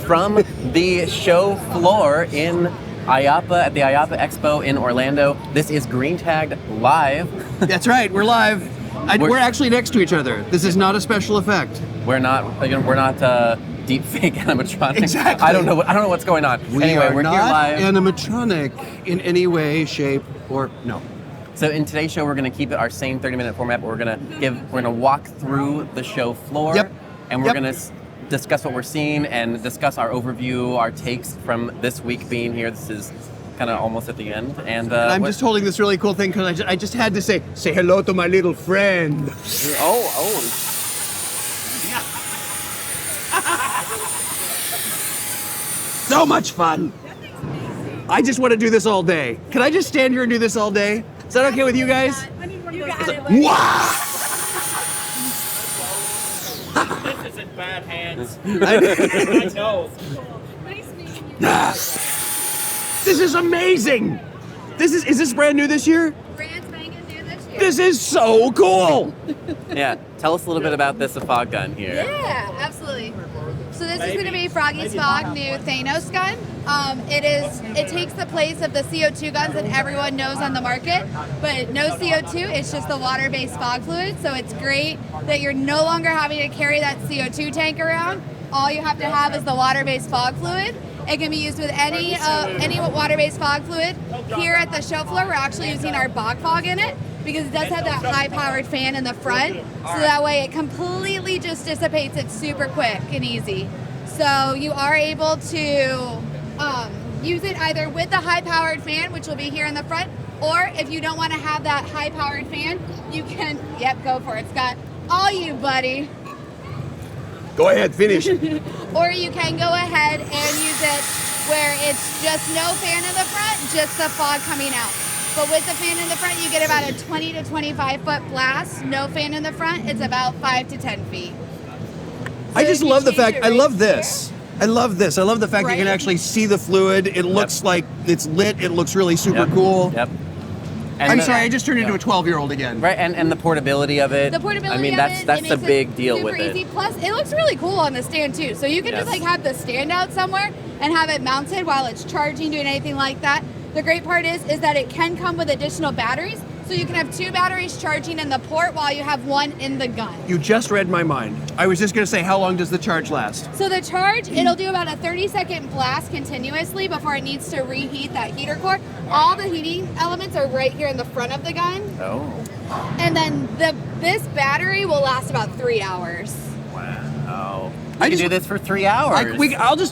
from the show floor in IAAPA at the IAAPA Expo in Orlando. This is Green Tagged Live. That's right, we're live. We're actually next to each other. This is not a special effect. We're not deep fake animatronic. Exactly. I don't know what's going on. Anyway, we're not here live. animatronic in any way, shape, or no. So in today's show, we're going to keep it our same 30-minute format, but we're going to walk through the show floor, and we're going to discuss what we're seeing and discuss our overview, our takes from this week being here. This is kind of almost at the end, and I'm just holding this really cool thing because I just had to say hello to my little friend. So much fun. I just want to do this all day. Can I just stand here and do this all day? Is that okay with you guys? You got it. Wow! This is in bad hands. I know. Nice meeting you. This is amazing. Is this brand new this year? Brand spanking new this year. This is so cool. Yeah, tell us a little bit about this fog gun here. Yeah, absolutely. So this is going to be Froggys Fog new Thanos gun. It takes the place of the CO2 guns that everyone knows on the market, but no CO2, it's just the water-based fog fluid. So it's great that you're no longer having to carry that CO2 tank around. All you have to have is the water-based fog fluid. It can be used with any water-based fog fluid. Here at the show floor, we're actually using our bog fog in it because it does have that high-powered fan in the front, so that way it completely just dissipates it super quick and easy. So you are able to use it either with the high-powered fan, which will be here in the front, or if you don't want to have that high-powered fan, you can, go for it. Scott, all you, buddy. Go ahead, finish. Or you can go ahead and use it where it's just no fan in the front, just the fog coming out. But with the fan in the front, you get about a 20 to 25 foot blast. No fan in the front, it's about 5 to 10 feet. I just love the fact, I love this. I love this. I love the fact you can actually see the fluid. It looks like it's lit. It looks really super cool. Yep. I'm sorry, I just turned into a 12-year-old again. Right, and the portability of it. The portability that's the big deal with easy. it. Plus, it looks really cool on the stand too. So you can just have the stand out somewhere and have it mounted while it's charging, doing anything like that. The great part is that it can come with additional batteries. So you can have 2 batteries charging in the port while you have 1 in the gun. You just read my mind. I was just going to say, how long does the charge last? So the charge, it'll do about a 30-second blast continuously before it needs to reheat that heater core. All the heating elements are right here in the front of the gun. Oh. And then this battery will last about 3 hours. Wow. I can do this for 3 hours.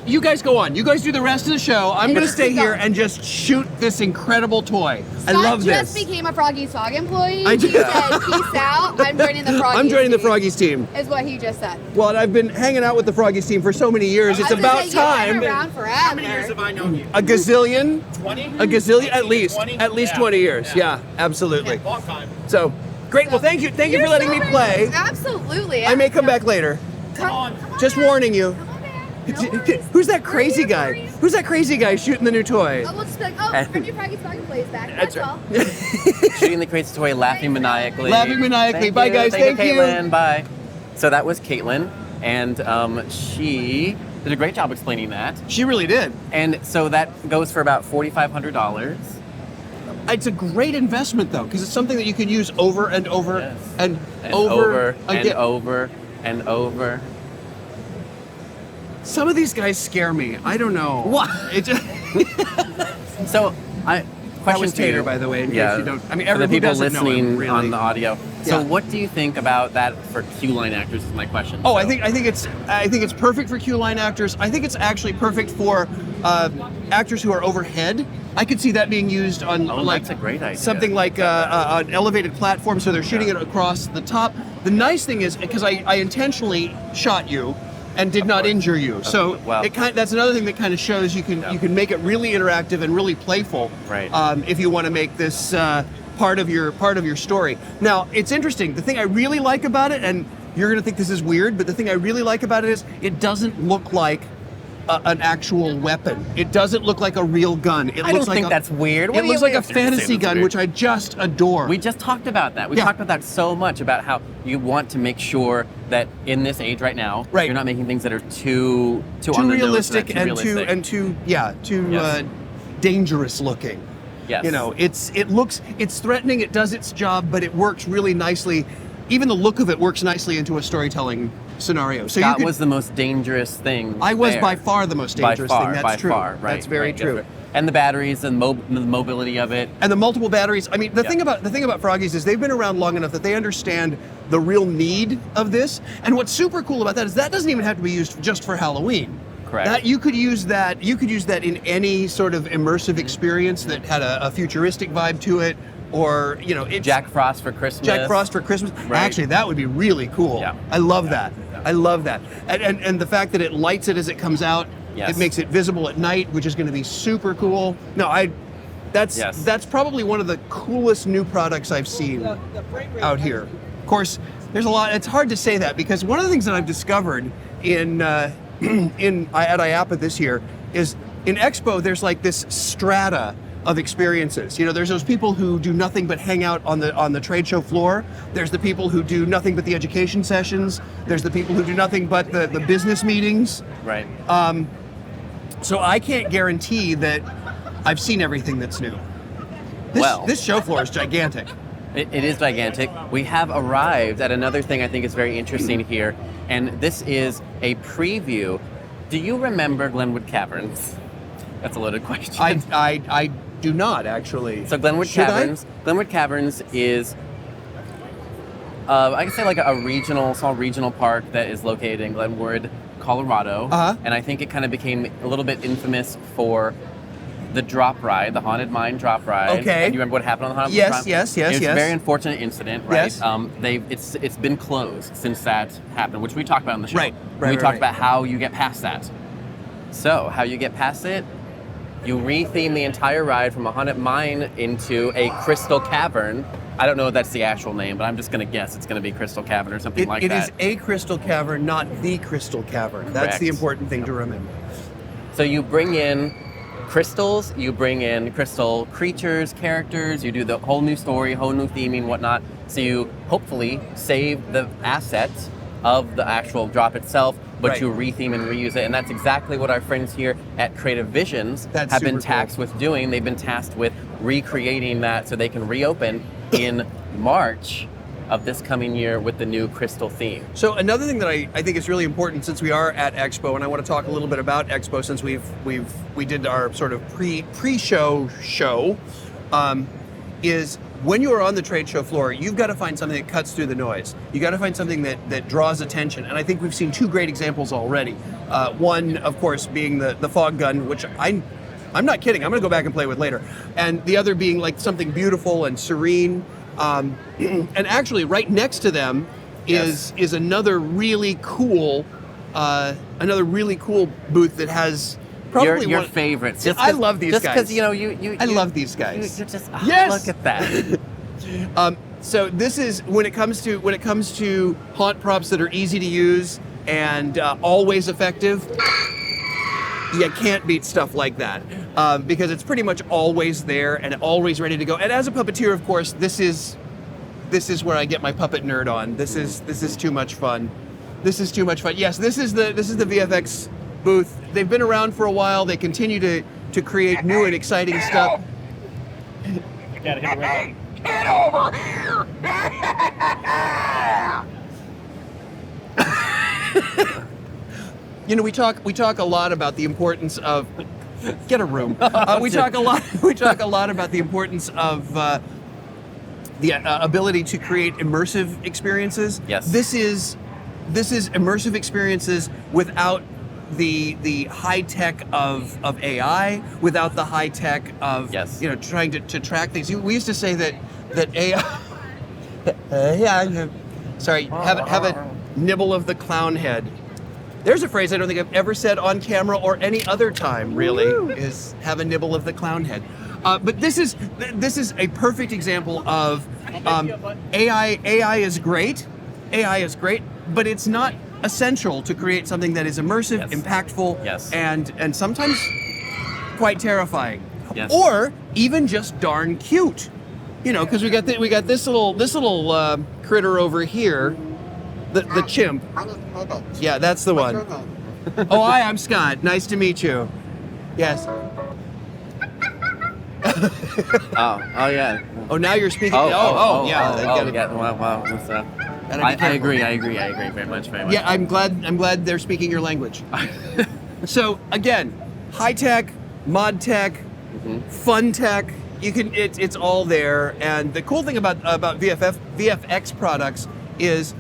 You guys go on. You guys do the rest of the show. I'm going to stay here and just shoot this incredible toy. I love this. Scott just became a Froggys Fog employee. He said, peace out, I'm joining the Froggys I'm joining the Froggys team. Is what he just said. Well, I've been hanging out with the Froggys team for so many years. It's about time. You've been around forever. How many years have I known you? A gazillion? 20? A gazillion? At least. 20? At least 20 years. Yeah, absolutely. Yeah, long time. So, great. Well, thank you. Thank you for letting me play. Absolutely. I may come back later. Come on. Just warning you. No worries. Who's that crazy guy? Who's that crazy guy shooting the new toy? Oh, we'll just be like, from your Froggys Fog employees back. That's all. Shooting the crates toy, laughing maniacally. Laughing maniacally. Bye, guys. Thank you. Caitlin. Bye. So that was Caitlin, and she did a great job explaining that. She really did. And so that goes for about $4,500. It's a great investment, though, because it's something that you can use over and over and over and over and over. Some of these guys scare me. I don't know. What? So, that was Tater, by the way, in case you don't. I mean, for the people listening listening on the audio. So, what do you think about that for Q line actors? Is my question. Oh, I think it's perfect for Q line actors. I think it's actually perfect for actors who are overhead. I could see that being used on that's a great idea. Something like an elevated platform, so they're shooting it across the top. The nice thing is, because I intentionally shot you and did not injure you, so that's another thing that kind of shows you can make it really interactive and really playful. Right. If you want to make this part of your story. Now, it's interesting. The thing I really like about it, and you're going to think this is weird, but the thing I really like about it is it doesn't look like an actual weapon. It doesn't look like a real gun. It I looks don't think that's weird. It looks like a fantasy gun, which I just adore. We just talked about that. We Yeah. talked about that so much, about how you want to make sure that in this age right now, Right. you're not making things that are too too on the nose, realistic too and realistic. too Yes. dangerous looking. Yes. You know, it's threatening. It does its job, but it works really nicely. Even the look of it works nicely into a storytelling scenario. So Scott was the most dangerous thing. I was there. by far the most dangerous by far, thing. That's by true. Far, right, That's very right, true. yes, right. And the batteries and the mobility of it. And the multiple batteries. I mean, the Yeah. thing about Froggies is they've been around long enough that they understand the real need of this. And what's super cool about that is that doesn't even have to be used just for Halloween. Correct. That you could use that in any sort of immersive experience that had a futuristic vibe to it, or it's Jack Frost for Christmas. Jack Frost for Christmas. Right. Actually, that would be really cool. Yeah. I love that. I love that. And the fact that it lights it as it comes out, Yes. it makes it visible at night, which is going to be super cool. No, that's probably one of the coolest new products I've seen out here. Of course, there's a lot. It's hard to say that because one of the things that I've discovered in at IAAPA this year is in Expo there's like this strata of experiences. There's those people who do nothing but hang out on the trade show floor. There's the people who do nothing but the education sessions. There's the people who do nothing but the business meetings. Right. So I can't guarantee that I've seen everything that's new. This show floor is gigantic. It is gigantic. We have arrived at another thing I think is very interesting here, and this is a preview. Do you remember Glenwood Caverns? That's a loaded question. I do not actually. So Glenwood Should I? Caverns. Glenwood Caverns is, I can say like a small regional park that is located in Glenwood, Colorado. Uh-huh. And I think it kind of became a little bit infamous for the drop ride, the Haunted Mine drop ride. Okay. And you remember what happened on the Haunted Yes, Mine? yes. It was a very unfortunate incident, right? Yes. It's been closed since that happened, which we talked about on the show. Right. We talked about how you get past that. So how you get past it? You retheme the entire ride from a haunted mine into a crystal cavern. I don't know if that's the actual name, but I'm just going to guess it's going to be Crystal Cavern or something like that. It is a crystal cavern, not the crystal cavern. That's the Correct. important thing to remember. So you bring in crystals, you bring in crystal creatures, characters, you do the whole new story, whole new theming, whatnot. So you hopefully save the assets of the actual drop itself, but Right. you retheme and reuse it. And that's exactly what our friends here at Creative Visions That's have been super tasked with doing. They've been tasked with recreating that so they can reopen in March of this coming year with the new crystal theme. So another thing that I think is really important since we are at Expo, and I want to talk a little bit about Expo since we did our sort of pre-show, is when you are on the trade show floor, you've got to find something that cuts through the noise. You got to find something that draws attention, and I think we've seen two great examples already. One, of course, being the fog gun, which I'm not kidding. I'm going to go back and play with later, and the other being like something beautiful and serene. And actually, right next to them is another really cool booth that has probably your favorites. I love these guys. Just because you I love these guys. You just Yes! look at that. So this is when it comes to haunt props that are easy to use and always effective. You can't beat stuff like that because it's pretty much always there and always ready to go. And as a puppeteer, of course, this is where I get my puppet nerd on. This is too much fun. This is too much fun. Yes, this is the VFX booth. They've been around for a while. They continue to create new and exciting stuff. Gotta hit the red button. Get over here! We talk a lot about the importance of get a room. We talk a lot about the importance of the ability to create immersive experiences. Yes. This is immersive experiences without the high tech of AI, without the high tech of Yes. trying to track things. We used to say that AI. Have a nibble of the clown head. There's a phrase I don't think I've ever said on camera or any other time, really, is have a nibble of the clown head. But this is a perfect example of AI is great. AI is great, but it's not essential to create something that is immersive, Yes. impactful, Yes. and sometimes quite terrifying, Yes. or even just darn cute. You know, because we got this little critter over here, the chimp. Yeah, that's the one. Oh, hi, I'm Scott. Nice to meet you. Yes. Oh yeah. Oh, now you're speaking. Yeah. Wow. That's, Gotta be I careful. agree very much. Yeah, I'm glad they're speaking your language. So again, high tech, mod tech, fun tech. It's all there. And the cool thing about VFX products is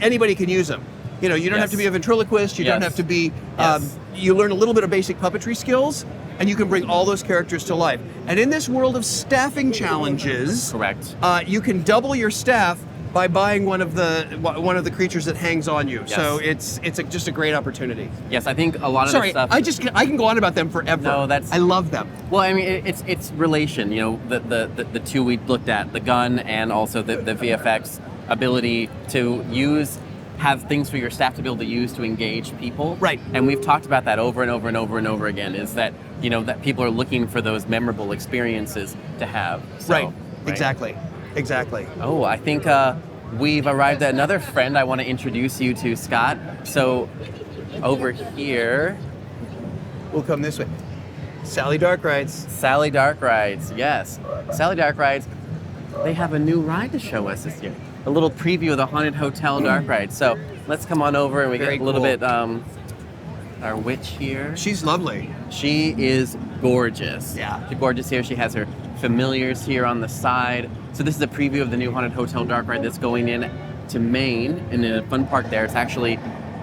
anybody can use them. You know, you don't have to be a ventriloquist. You don't Yes. have to be. Yes. You learn a little bit of basic puppetry skills, and you can bring all those characters to life. And in this world of staffing challenges, Correct. you can double your staff by buying one of the creatures that hangs on you. Yes. So it's just a great opportunity. Yes, I think a lot of Sorry, the stuff. I can go on about them forever. No, that's- I love them. Well, I mean, it's relation. You know, the two we looked at, the gun and also the VFX ability to have things for your staff to be able to use to engage people. Right. And we've talked about that over and over and over and over again. Is that that people are looking for those memorable experiences to have. So, Right. Exactly. Oh, I think we've arrived at another friend I want to introduce you to, Scott. So over here, We'll come this way. Sally Dark Rides. Sally Dark Rides, yes. Sally Dark Rides, they have a new ride to show us this year. A little preview of the Haunted Hotel Dark Ride. So let's come on over and we Very get a little cool. bit, our witch here. She's lovely. She is gorgeous. Yeah. She's gorgeous here. She has her familiars here on the side. So this is a preview of the new Haunted Hotel Dark Ride that's going in to Maine in a fun park there. It's actually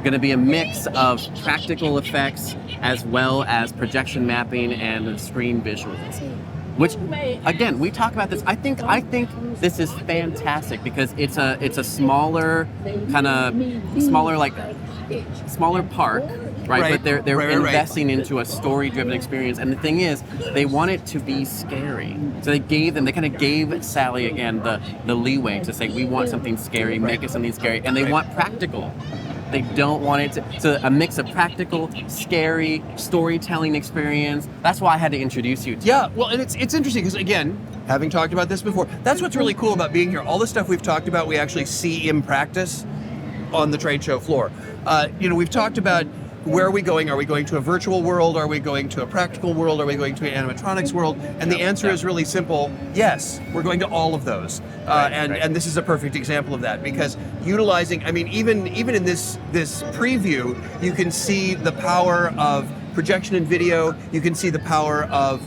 going to be a mix of practical effects as well as projection mapping and screen visuals. Which, again, we talk about this. I think this is fantastic because it's a smaller park, right? Right. But they're Right. investing into a story-driven experience. And the thing is, they want it to be scary. So they kind of gave Sally again the leeway to say, we want something scary, make it something scary, and they want practical. They don't want it to a mix of practical, scary, storytelling experience. That's why I had to introduce you to. Yeah, well, and it's interesting because, again, having talked about this before, that's what's really cool about being here. All the stuff we've talked about, we actually see in practice on the trade show floor. We've talked about where are we going? Are we going to a virtual world? Are we going to a practical world? Are we going to an animatronics world? And the answer is really simple. Yes, we're going to all of those. And this is a perfect example of that because utilizing, I mean, even in this preview, you can see the power of projection and video. You can see the power of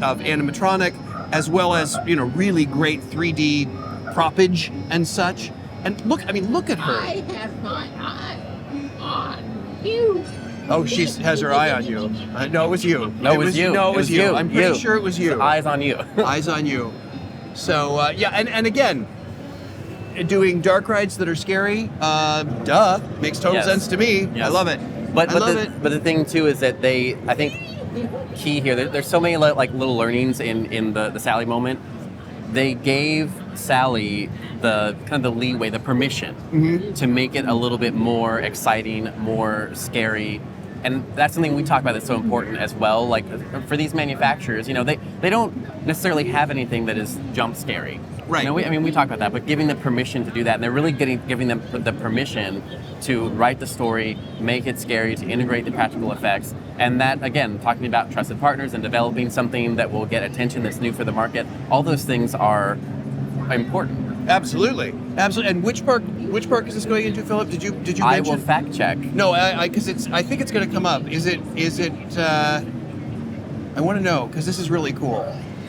animatronic, as well as really great 3D propage and such. And look at her. I have my eye on you. Oh, she has her eye on you. No, it was you. No, it was you. No, it was you. I'm pretty sure it was you. Eyes on you. Eyes on you. So, and again, doing dark rides that are scary, makes total Yes. sense to me. Yes. I love it. But I love it. the thing too is that I think key here, there's so many like little learnings in the Sally moment. They gave Sally the kind of the leeway, the permission to make it a little bit more exciting, more scary. And that's something we talk about that's so important as well. Like for these manufacturers, they don't necessarily have anything that is jump scary. Right. We talk about that, but giving them permission to do that, and they're really giving them the permission to write the story, make it scary, to integrate the practical effects, and that, again, talking about trusted partners and developing something that will get attention that's new for the market, all those things are important. Absolutely. And which park is this going into, Philip? Did you mention? I will fact check. No, because I think it's going to come up. Is it? I want to know because this is really cool.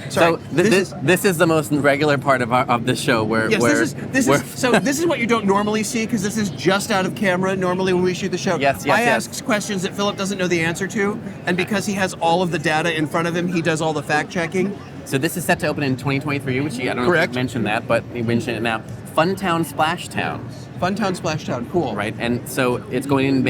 Sorry, So this is the most regular part of the show where this is what you don't normally see because this is just out of camera. Normally when we shoot the show, Yes, I yes. ask questions that Philip doesn't know the answer to, and because he has all of the data in front of him, he does all the fact checking. So this is set to open in 2023, which I don't know Correct. if you mentioned that, but we mentioned it now. Funtown Splashtown, Funtown Splashtown, cool. right? And so it's going into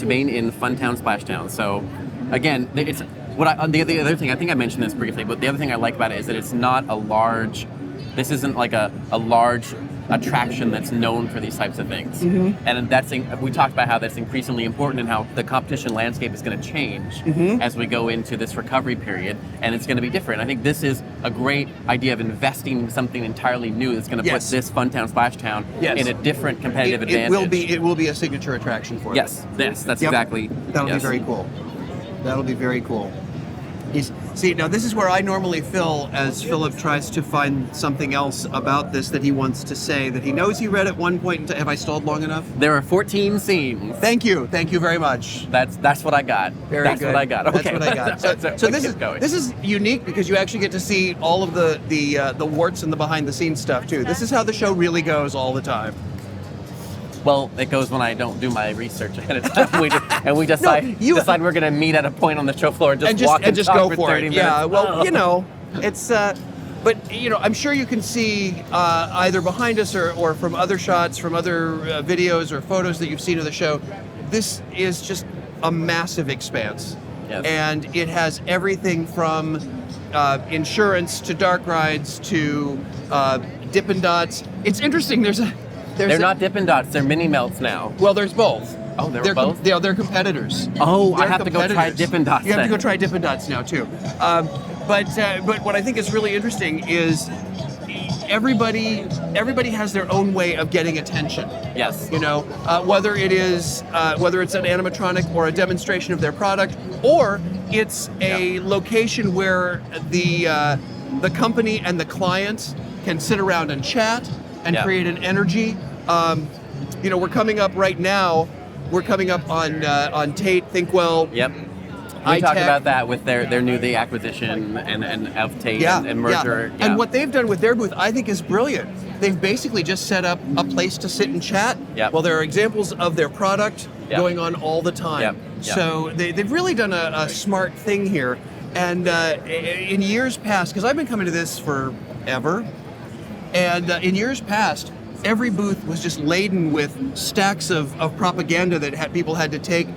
Maine in Funtown Splashtown. So again, it's the other thing, I think I mentioned this briefly, but the other thing I like about it is that it's not a large. This isn't like a large attraction that's known for these types of things. And we talked about how that's increasingly important and how the competition landscape is going to change as we go into this recovery period, and it's going to be different. I think this is a great idea of investing in something entirely new that's going to put this Funtown Splashtown in a different competitive advantage. It will be a signature attraction for Yes, that's exactly. That'll be very cool. That'll be very cool. See, now this is where I normally fill as Philip tries to find something else about this that he wants to say, that he knows he read at one point in time. Have I stalled long enough? There are 14 scenes. Thank you very much. That's what I got. That's what I got. Okay. That's what I got. So this is unique because you actually get to see all of the warts and the behind the scenes stuff too. This is how the show really goes all the time. Well, it goes when I don't do my research ahead of time. We decide we're going to meet at a point on the show floor and just go for for 30 it. minutes. Yeah, well, it's but I'm sure you can see either behind us or from other shots, from other videos or photos that you've seen of the show. This is just a massive expanse, and it has everything from insurance to dark rides to Dippin' Dots. It's interesting. They're not Dippin' Dots, they're mini melts now. Well, there's both. Oh, they're both? They're competitors. Oh, I have to go try Dippin' Dots. You have to go try Dippin' Dots now too. But what I think is really interesting is everybody has their own way of getting attention. Yes. Whether it's an animatronic or a demonstration of their product, or it's a location where the company and the client can sit around and chat and create an energy. We're coming up right now. We're coming up on Tate, Thinkwell. Yep. We talked about that with the acquisition and of Tate and merger. Yeah. And what they've done with their booth, I think, is brilliant. They've basically just set up a place to sit and chat. Yep. Well, there are examples of their product going on all the time. Yep. So they've really done a smart thing here. And in years past, because I've been coming to this forever, and in years past, every booth was just laden with stacks of propaganda that people had to take.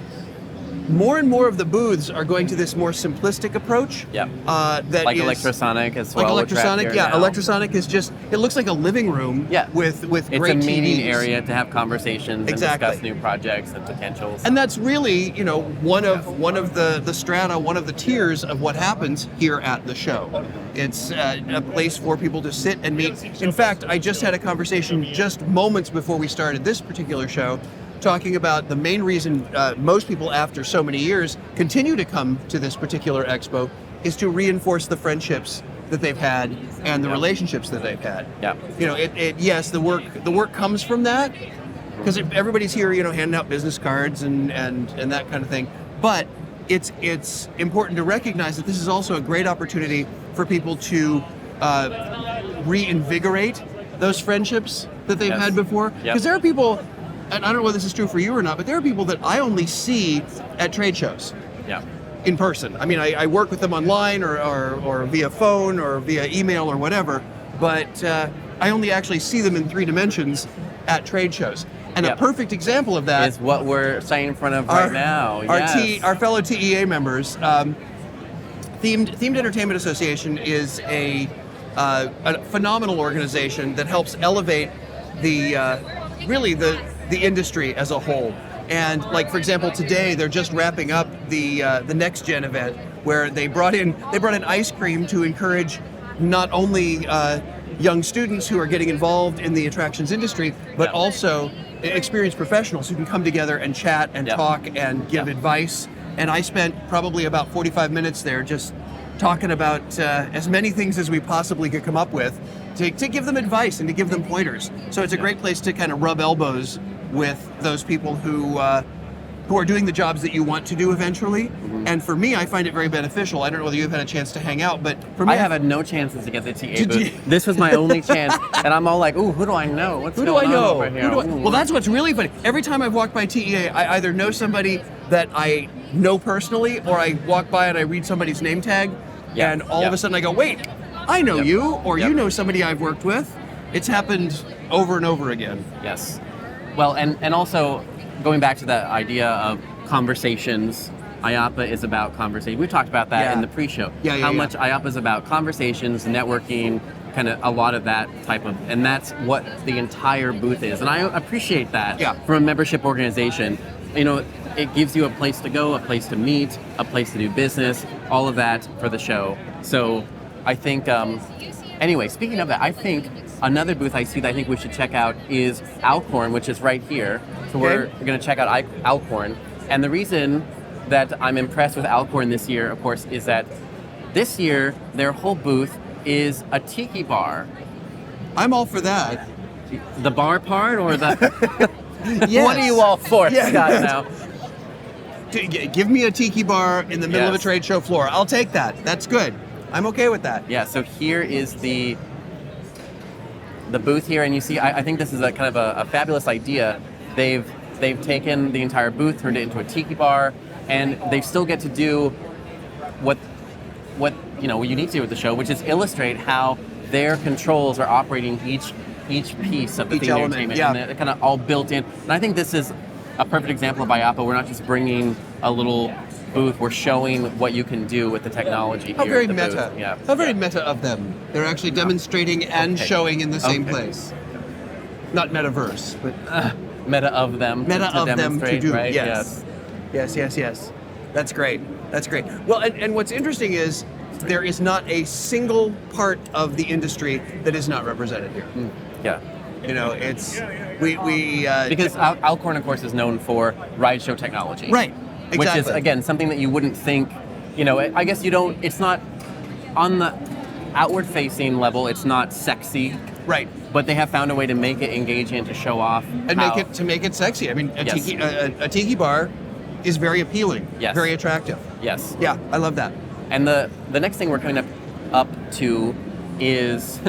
More and more of the booths are going to this more simplistic approach. Yeah. Like Electrosonic as well. Like Electrosonic, Electrosonic is just, it looks like a living room with it's great a meeting TVs. Area to have conversations and discuss new projects and potentials. And that's really, one of the strata, one of the tiers of what happens here at the show. It's a place for people to sit and meet. In fact, I just had a conversation just moments before we started this particular show, talking about the main reason most people after so many years continue to come to this particular expo is to reinforce the friendships that they've had and the relationships that they've had. Yeah. Yes, the work comes from that, because everybody's here, handing out business cards and that kind of thing. But it's important to recognize that this is also a great opportunity for people to reinvigorate those friendships that they've had before. Because there are people, and I don't know whether this is true for you or not, but there are people that I only see at trade shows. Yeah. In person. I mean, I work with them online or via phone or via email or whatever, but I only actually see them in 3 dimensions at trade shows. And a perfect example of that is what we're standing in front of right now. Our fellow TEA members. Themed Entertainment Association is a phenomenal organization that helps elevate the industry as a whole. And like, for example, today they're just wrapping up the Next Gen event, where they brought in ice cream to encourage not only young students who are getting involved in the attractions industry, but also experienced professionals who can come together and chat and talk and give advice. And I spent probably about 45 minutes there just talking about as many things as we possibly could come up with to give them advice and to give them pointers. So it's a great place to kind of rub elbows with those people who are doing the jobs that you want to do eventually. Mm-hmm. And for me, I find it very beneficial. I don't know whether you've had a chance to hang out, but for me, I have had no chances to get the TA booth. This was my only chance, and I'm all like, "Ooh, who do I know? Who do I know over here?" Well, that's what's really funny. Every time I've walked by TEA, I either know somebody that I know personally, or I walk by and I read somebody's name tag, and all of a sudden I go, "Wait, I know you," or you know somebody I've worked with. It's happened over and over again. Yes. Well, and also going back to that idea of conversations, IAAPA is about conversation. We talked about that in the pre-show. How much IAAPA is about conversations, networking, kind of a lot of that type of, and that's what the entire booth is. And I appreciate that from a membership organization. You know, it gives you a place to go, a place to meet, a place to do business, all of that for the show. So I think, anyway, speaking of that, I think another booth I see that I think we should check out is Alcorn, which is right here. So we're going to check out Alcorn. And the reason that I'm impressed with Alcorn this year, of course, is that this year their whole booth is a tiki bar. I'm all for that. The bar part or the... Yes. What are you all for, Yeah. Scott, now? Give me a tiki bar in the middle of a Yes. trade show floor. I'll take that. That's good. I'm okay with that. Yeah, so here is the booth here, and you see, I think this is a kind of a fabulous idea. They've taken the entire booth, turned it into a tiki bar, and they still get to do what you know, what you need to do with the show, which is illustrate how their controls are operating each piece of the theme element, entertainment, yeah. and they're kind of all built in. And I think this is a perfect example of IAAPA. We're not just bringing a little booth, we're showing what you can do with the technology here. How very at the meta. booth. Yeah. How very meta of them. They're actually demonstrating and showing in the same place. Not metaverse, but Meta of them. meta to of them to demonstrate, do. right? Yes. Yes. That's great. That's great. Well, and what's interesting is there is not a single part of the industry that is not represented here. Yeah. You know, it's we Because Alcorn, of course, is known for ride show technology. right. Exactly. Which is, again, something that you wouldn't think, you know, I guess you don't, it's not, on the outward facing level, it's not sexy, right. but they have found a way to make it engaging and to show off. And make it sexy. I mean, Yes. a tiki bar is very appealing. Yes. Very attractive. Yes. Yeah, I love that. And the next thing we're coming up to is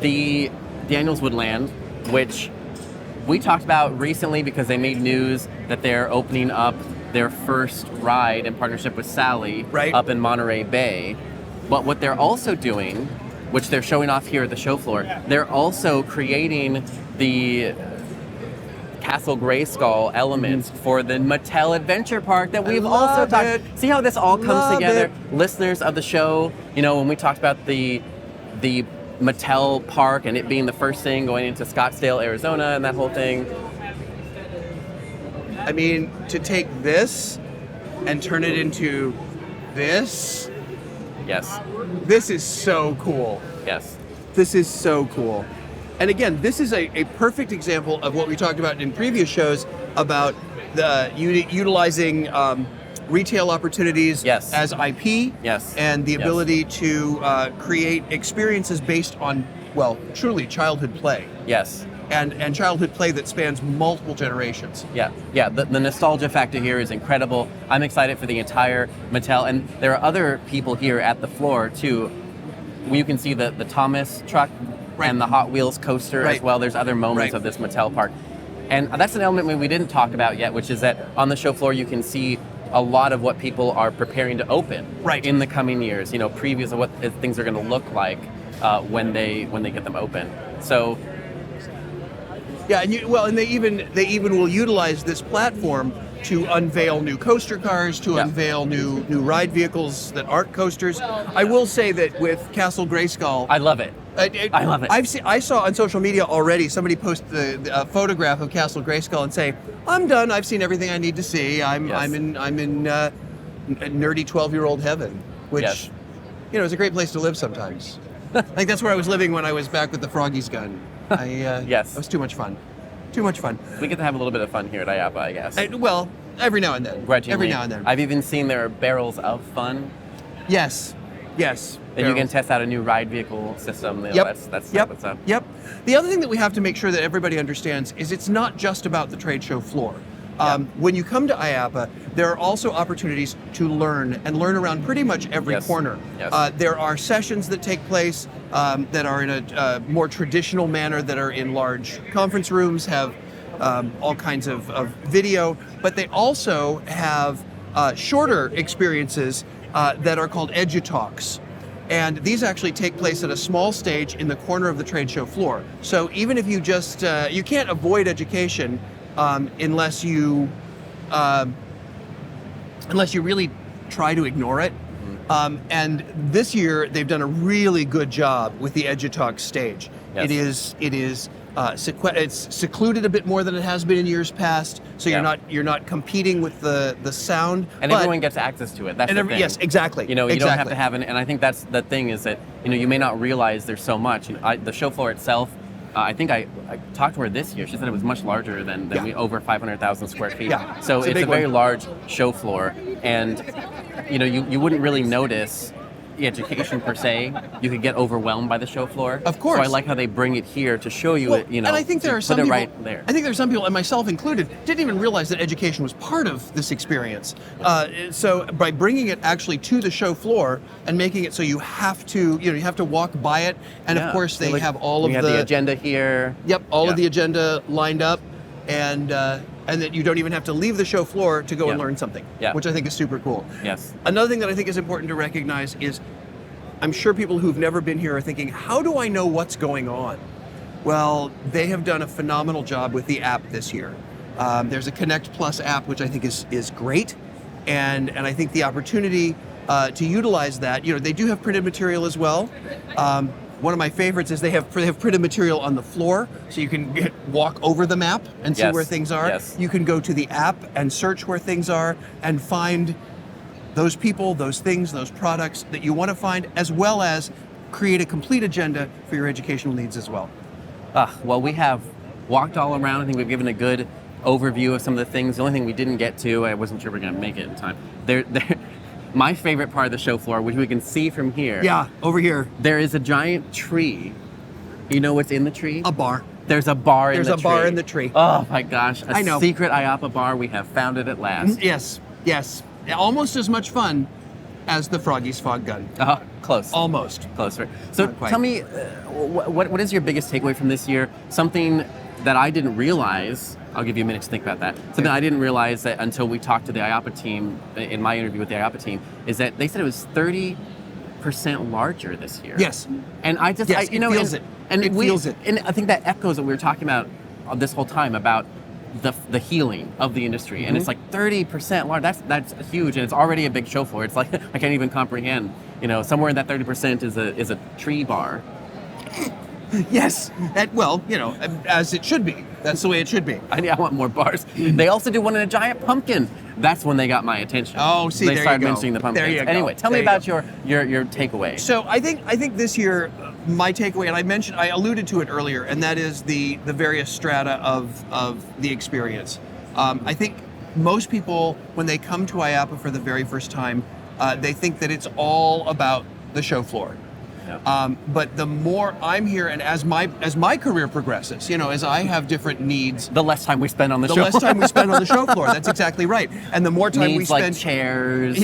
the Daniels Woodland, which we talked about recently because they made news that they're opening up their first ride in partnership with Sally up in Monterey Bay. But what they're also doing, which they're showing off here at the show floor, they're also creating the Castle Grayskull elements for the Mattel Adventure Park that we've also talked. See how this all comes together? Listeners of the show, you know, when we talked about the Mattel Park and it being the first thing going into Scottsdale, Arizona, and that whole thing. I mean, to take this and turn it into this. Yes. This is so cool. Yes. This is so cool. And again, this is a perfect example of what we talked about in previous shows about the utilizing retail opportunities as IP and the ability to create experiences based on, well, truly childhood play. Yes. And childhood play that spans multiple generations. Yeah. The nostalgia factor here is incredible. I'm excited for the entire Mattel, and there are other people here at the floor too. You can see the Thomas truck and the Hot Wheels coaster as well. There's other moments of this Mattel park. And that's an element we didn't talk about yet, which is that on the show floor you can see a lot of what people are preparing to open in the coming years, you know, previews of what things are going to look like when they get them open. So yeah, and they even will utilize this platform to unveil new coaster cars, to unveil new ride vehicles that aren't coasters. I will say that with Castle Grayskull, I love it. I love it. I saw on social media already somebody post a photograph of Castle Grayskull and say, "I'm done. I've seen everything I need to see. I'm in nerdy 12-year-old heaven," which you know is a great place to live sometimes. I think that's where I was living when I was back with the Froggys gun. It was too much fun. Too much fun. We get to have a little bit of fun here at IAAPA, I guess. Well, every now and then. Grudgingly. Every now and then. I've even seen there are barrels of fun. Yes. And you can test out a new ride vehicle system. You know, that's what's up. Yep. The other thing that we have to make sure that everybody understands is it's not just about the trade show floor. When you come to IAAPA, there are also opportunities to learn around pretty much every corner. There are sessions that take place that are in a more traditional manner, that are in large conference rooms, have all kinds of video, but they also have shorter experiences that are called edu-talks. And these actually take place at a small stage in the corner of the trade show floor. So even if you just, you can't avoid education unless you really try to ignore it. And this year they've done a really good job with the EduTalk stage. Yes. It is it's secluded a bit more than it has been in years past, so you're not competing with the sound, and everyone gets access to it. That's the thing. Yes, exactly. You don't have to have and I think that's the thing is that you may not realize there's so much. The show floor itself. I think I talked to her this year. She said it was much larger than we, over 500,000 square feet. Yeah, so it's a very one. large show floor, and you wouldn't really notice the education per se. You could get overwhelmed by the show floor. Of course. So I like how they bring it here to show you it. And I think there are some put it people, right there. I think there are some people, and myself included, didn't even realize that education was part of this experience. So by bringing it actually to the show floor and making it so you have to walk by it, and of course they have all of the agenda here. Yep, all of the agenda lined up, and that you don't even have to leave the show floor to go and learn something, which I think is super cool. Yes. Another thing that I think is important to recognize is, I'm sure people who've never been here are thinking, how do I know what's going on? Well, they have done a phenomenal job with the app this year. There's a Connect Plus app, which I think is great, and I think the opportunity to utilize that, they do have printed material as well. One of my favorites is they have printed material on the floor, so you can walk over the map and see where things are. Yes. You can go to the app and search where things are and find those people, those things, those products that you want to find, as well as create a complete agenda for your educational needs as well. Well, we have walked all around. I think we've given a good overview of some of the things. The only thing we didn't get to, I wasn't sure we were going to make it in time. My favorite part of the show floor, which we can see from here. Yeah, over here. There is a giant tree. You know what's in the tree? A bar. There's a bar in the tree. There's a bar in the tree. Oh my gosh. I know. Secret IAAPA bar. We have found it at last. Yes. Almost as much fun as the Froggys Fog gun. Close. Almost. Closer. So tell me, what is your biggest takeaway from this year? Something that I didn't realize, I'll give you a minute to think about that. Something I didn't realize that until we talked to the IAAPA team, in my interview with the IAAPA team, is that they said it was 30% larger this year. Yes. And I just, it feels it. And it feels it. And I think that echoes what we were talking about this whole time about the healing of the industry. And it's like 30% large. That's huge, and it's already a big show floor. It's like, I can't even comprehend, somewhere in that 30% is a tree bar. Yes, as it should be. That's the way it should be. I want more bars. They also do one in a giant pumpkin. That's when they got my attention. Oh, see, they there started you go. mentioning the pumpkins. There you go. Anyway, tell me about your takeaway. So I think this year, my takeaway, and I alluded to it earlier, and that is the various strata of the experience. I think most people, when they come to IAAPA for the very first time, they think that it's all about the show floor. Yeah. But the more I'm here, and as my career progresses, as I have different needs, the less time we spend on the show floor. The less time we spend on the show floor. That's exactly right. And the more time needs we spend, like chairs,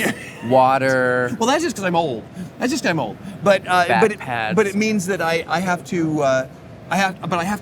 water. Well, that's just because I'm old. But it means that I have to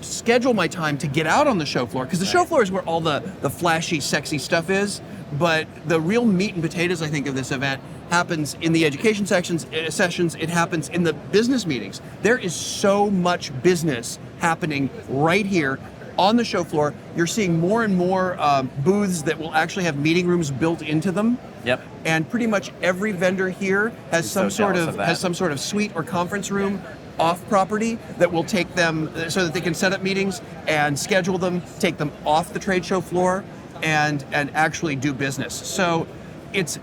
schedule my time to get out on the show floor, because the show floor is where all the flashy, sexy stuff is. But the real meat and potatoes, I think, of this event happens in the education sessions. It happens in the business meetings. There is so much business happening right here on the show floor. You're seeing more and more booths that will actually have meeting rooms built into them. Yep. And pretty much every vendor here has some sort of suite or conference room off property that will take them so that they can set up meetings and schedule them, take them off the trade show floor, and actually do business. So it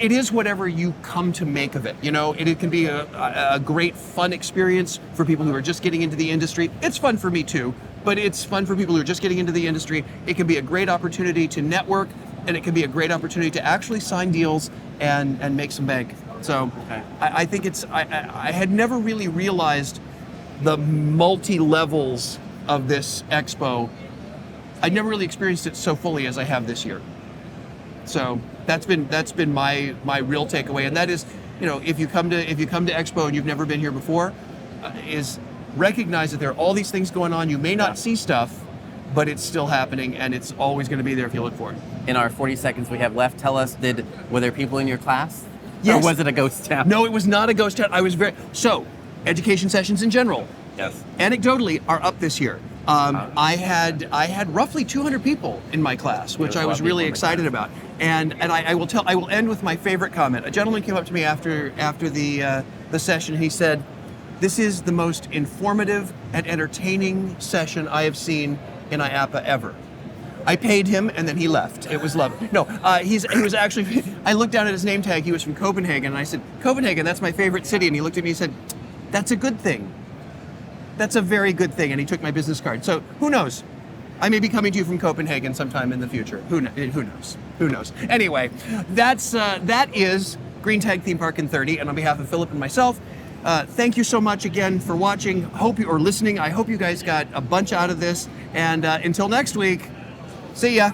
is whatever you come to make of it. It can be a great fun experience for people who are just getting into the industry. It's fun for me too, but it's fun for people who are just getting into the industry. It can be a great opportunity to network, and it can be a great opportunity to actually sign deals and make some bank. So I think I had never really realized the multi-levels of this expo. I'd never really experienced it so fully as I have this year. So that's been my real takeaway, and that is, if you come to Expo and you've never been here before, is recognize that there are all these things going on. You may not see stuff, but it's still happening, and it's always going to be there if you look for it. In our 40 seconds we have left, tell us, were there people in your class? Yes. Or was it a ghost town? No, it was not a ghost town. So education sessions in general, yes, anecdotally, are up this year. I had roughly 200 people in my class, which I was really excited about. And I will end with my favorite comment. A gentleman came up to me after the session. He said, "This is the most informative and entertaining session I have seen in IAAPA ever." I paid him, and then he left. It was lovely. No, he was actually. I looked down at his name tag. He was from Copenhagen, and I said, "Copenhagen, that's my favorite city." And he looked at me and said, "That's a good thing. That's a very good thing." And he took my business card. So who knows? I may be coming to you from Copenhagen sometime in the future. Who knows? Who knows? Anyway, that is Green Tag Theme Park in 30. And on behalf of Philip and myself, thank you so much again for watching. Listening. I hope you guys got a bunch out of this. And until next week, see ya.